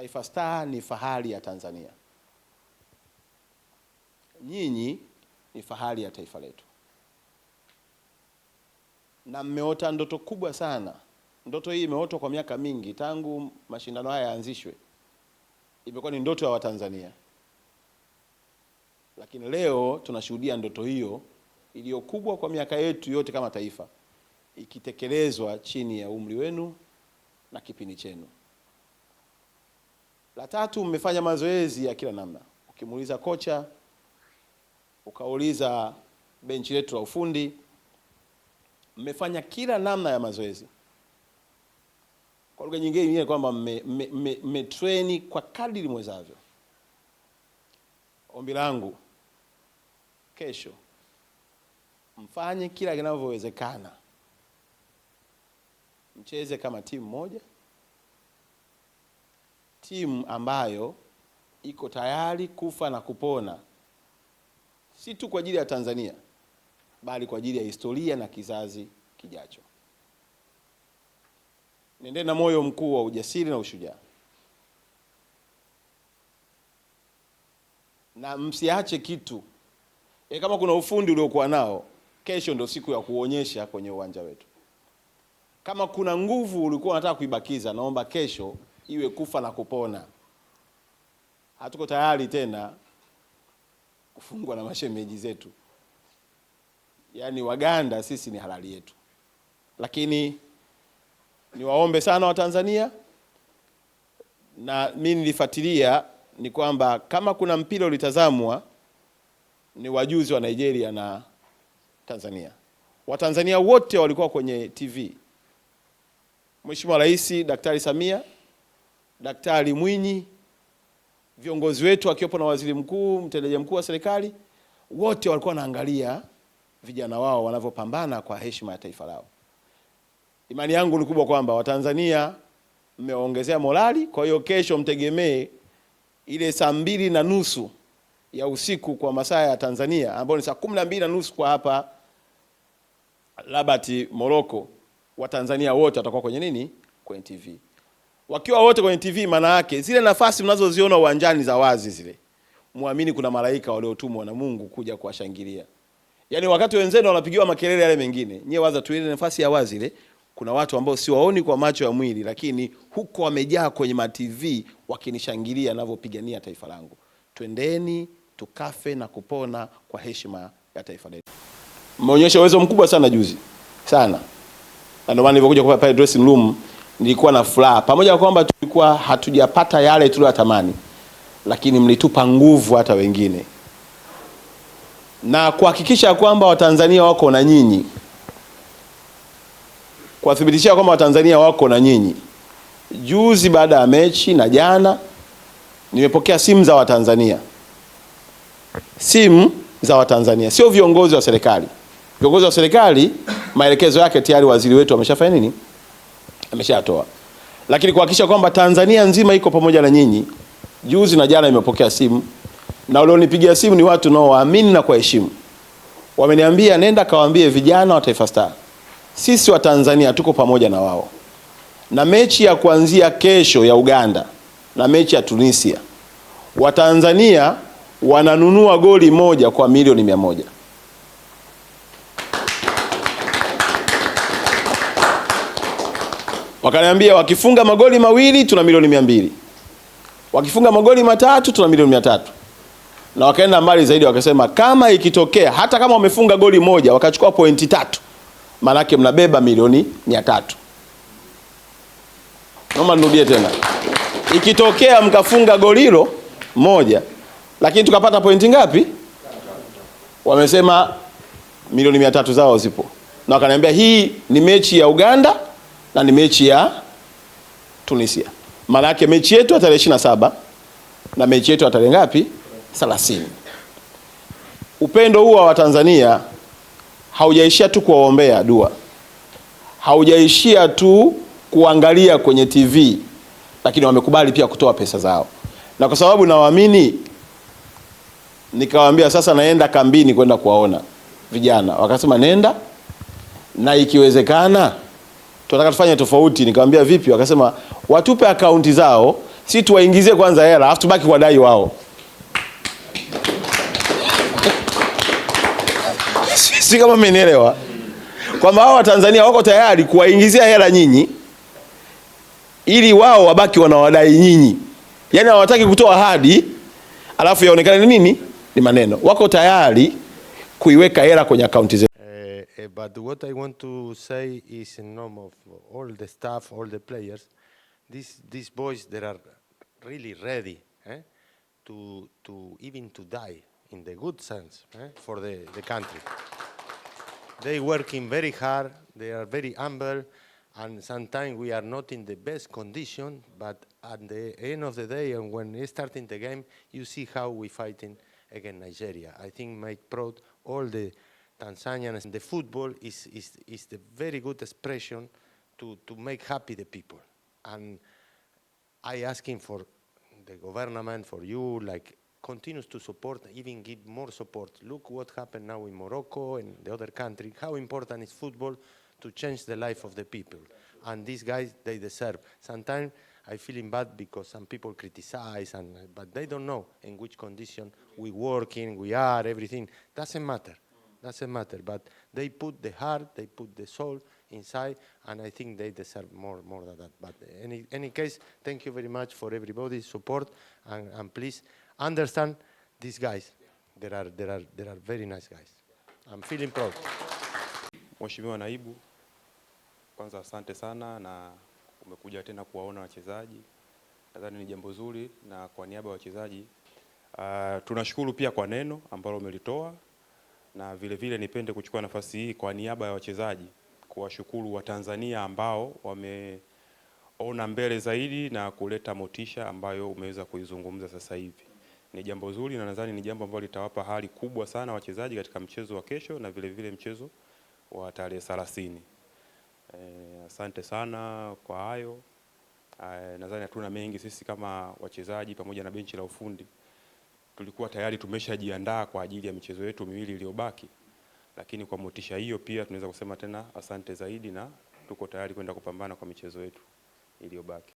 Taifa Star ni fahari ya Tanzania. Nyinyi ni fahari ya taifa letu. Na mmeota ndoto kubwa sana. Ndoto hii imeotwa kwa miaka mingi tangu mashindano haya yaanzishwe. Imekuwa ni ndoto ya Watanzania. Lakini leo tunashuhudia ndoto hiyo iliyo kubwa kwa miaka yetu yote kama taifa ikitekelezwa chini ya umri wenu na kipindi chenu. La tatu, mmefanya mazoezi ya kila namna. Ukimuuliza kocha, ukauliza benchi letu la ufundi, mmefanya kila namna ya mazoezi. Kwa lugha nyingine kwamba mmetrain kwa kadiri mwezavyo. Ombi langu, kesho mfanye kila kinavyowezekana. Mcheze kama timu moja. Timu ambayo iko tayari kufa na kupona. Si tu kwa ajili ya Tanzania, bali kwa ajili ya historia na kizazi kijacho. Nendeni na moyo mkuu wa ujasiri na ushujaa. Na msiache kitu. Kama kuna ufundi uliokuwa nao, kesho ndio siku ya kuonyesha kwenye uwanja wetu. Kama kuna nguvu ulikuwa unataka kuibakiza, naomba kesho iwe kufa na kupona. Hatuko tayari tena kufungwa na mashemeji zetu. Yaani Waganda sisi ni halali yetu. Lakini niwaombe sana Watanzania, na mimi nilifuatilia ni kwamba kama kuna mpira ulitazamwa ni wajuzi wa Nigeria na Tanzania. Watanzania wote walikuwa kwenye TV. Mheshimiwa Rais Daktari Samia, Daktari Mwinyi, viongozi wetu akiwepo na waziri mkuu, mtendaji mkuu wa serikali, wote walikuwa wanaangalia vijana wao wanavyopambana kwa heshima ya taifa lao. Imani yangu ni kubwa kwamba Watanzania mmeongezea morali. Kwa hiyo kesho mtegemee ile saa 2:30 ya usiku kwa masaa ya Tanzania, ambayo ni saa 12:30 kwa hapa Rabat, Morocco. Watanzania wote watakuwa kwenye nini? Kwenye TV. Wakiwa wote kwenye TV, maana yake zile nafasi mnazoziona uwanjani za wazi zile, muamini kuna malaika waliotumwa na Mungu kuja kuwashangilia. Yaani wakati wenzenu wanapigiwa makelele yale mengine, nyewe waza tu ile nafasi ya wazi ile, kuna watu ambao siwaoni kwa macho ya mwili, lakini huko wamejaa kwenye ma TV wakinishangilia ninavyopigania taifa langu. Twendeni tukafe na kupona kwa heshima ya taifa letu. Mmeonyesha uwezo mkubwa sana juzi. Sana. Na ndio maana nilipokuja kwa pale dressing room nilikuwa na furaha. Pamoja na kwamba tulikuwa hatujapata yale tuliyotamani, lakini mlitupa nguvu hata wengine. Na kuhakikisha kwamba Watanzania wako na nyinyi. Kuwathibitishia kwamba Watanzania wako na nyinyi. Juzi baada ya mechi na jana nimepokea simu za Watanzania. Simu za Watanzania, sio viongozi wa serikali. Viongozi wa serikali maelekezo yake tayari waziri wetu ameshafanya nini? Ameshatoa. Lakini kuhakikisha kwamba Tanzania nzima iko pamoja na nyinyi, juzi na jana nimepokea simu, na walionipigia simu ni watu nao waamini na kuheshimu. Wameniambia nenda kawaambie vijana wa Taifa Star, sisi wa Tanzania tuko pamoja na wao. Na mechi ya kuanzia kesho ya Uganda na mechi ya Tunisia, Watanzania wananunua goli moja kwa milioni 100. Wakaniambia wakifunga magoli mawili tuna milioni 200. Wakifunga magoli matatu tuna milioni 300. Na wakaenda mbali zaidi wakasema kama ikitokea hata kama wamefunga goli moja wakachukua pointi 3, maana yake mnabeba milioni 300. Naomba nirudie tena. Ikitokea mkafunga goli hilo moja lakini tukapata pointi ngapi? Wamesema milioni 300 zao zipo. Na wakaniambia hii ni mechi ya Uganda na ni mechi ya Tunisia. Maana yake mechi yetu ya tarehe 27 na mechi yetu ya tarehe ngapi? 30. Upendo huu wa Tanzania haujaishia tu kuwaombea dua. Haujaishia tu kuangalia kwenye TV, lakini wamekubali pia kutoa pesa zao. Na kwa sababu nawaamini, nikawaambia sasa naenda kambini kwenda kuwaona vijana. Wakasema nenda, na ikiwezekana tunataka tufanye tofauti. Nikamwambia vipi? Wakasema watupe akaunti zao, si tuwaingizie kwanza hela alafu tubaki wadai wao. Si kama mmenielewa? Kwamba hao Watanzania wako tayari kuwaingizia hela nyinyi ili wao wabaki wanawadai nyinyi. Yaani hawataki kutoa ahadi alafu yaonekane nini? Ni maneno. Wako tayari kuiweka hela kwenye akaunti zetu. But what I want to say is in name of all the staff, all the players, these boys that are really ready to even to die in the good sense for the country. They working very hard, they are very humble, and sometimes we are not in the best condition, but at the end of the day and when they starting the game, you see how we fighting against Nigeria. I think make proud all the Tanzanians. The football is the very good expression to make happy the people. And I asking for the government, for you, like continues to support, even give more support. Look what happened now in Morocco and the other country, how important is football to change the life of the people. And these guys, they deserve. Sometimes I feeling bad because some people criticize, but they don't know in which condition we working, we are, everything. Doesn't matter. Doesn't matter, but they put the heart, they put the soul inside, and I think they deserve more than that. But in any case, thank you very much for everybody's support, and please understand these guys. They are very nice guys. I'm feeling proud. Mheshimiwa Naibu, kwanza asante sana na umekuja tena kuwaona wachezaji. Nadhani ni jambo zuri, na kwa niaba ya wachezaji tunashukuru pia kwa neno ambalo umelitoa. Na vile vile nipende kuchukua nafasi hii kwa niaba ya wachezaji kuwashukuru Watanzania ambao wameona mbele zaidi na kuleta motisha ambayo umeweza kuizungumza sasa hivi. Ni jambo zuri na nadhani ni jambo ambalo litawapa hali kubwa sana wachezaji katika mchezo wa kesho na vile vile mchezo wa tarehe 30. Asante sana kwa hayo. Nadhani hatuna mengi sisi kama wachezaji pamoja na benchi la ufundi. Tulikuwa tayari tumeshajiandaa kwa ajili ya michezo yetu miwili iliyobaki, lakini kwa motisha hiyo pia tunaweza kusema tena asante zaidi na tuko tayari kwenda kupambana kwa michezo yetu iliyobaki.